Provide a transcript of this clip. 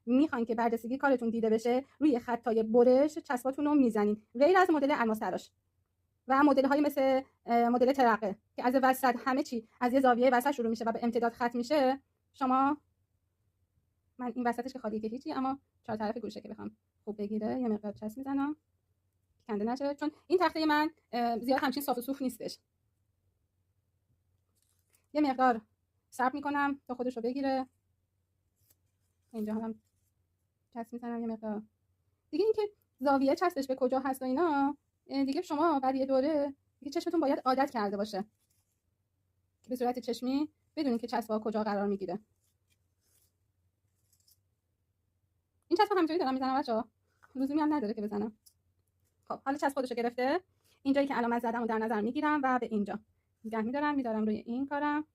میخوان که برجستگی کارتون دیده بشه، روی خطای برش چسباتون رو میزنین، غیر از مدل الماس تراش و مدل های مثل مدل ترقه که از وسط همه چی از یه زاویه وسط شروع میشه و به امتداد ختم میشه. شما من این وسطش که خالیه که هیچی، اما چهار طرف گوشه که بخوام خوب بگیره یه مقدار چسب میزنم کنده نشه، چون این تخته من زیاد همچین صاف و صوف نیستش. یه مقدار صبر میکنم تا خودش رو بگیره. اینجا هم چسب میزنم یه مقدار دیگه. اینکه زاویه چسبش به کجا هست و اینا دیگه شما بعد یه دوره دیگه چشمتون باید عادت کرده باشه که به صورت چشمی بدونید که چسبا کجا قرار میگیره. این چسب همینجوری دارم میزنم بچه‌ها، لزومی هم نداره که بزنم. خب حالا چسب خودشو گرفته، اینجایی که علامت زدم رو در نظر میگیرم و به اینجا نگه میدارم روی این کارم.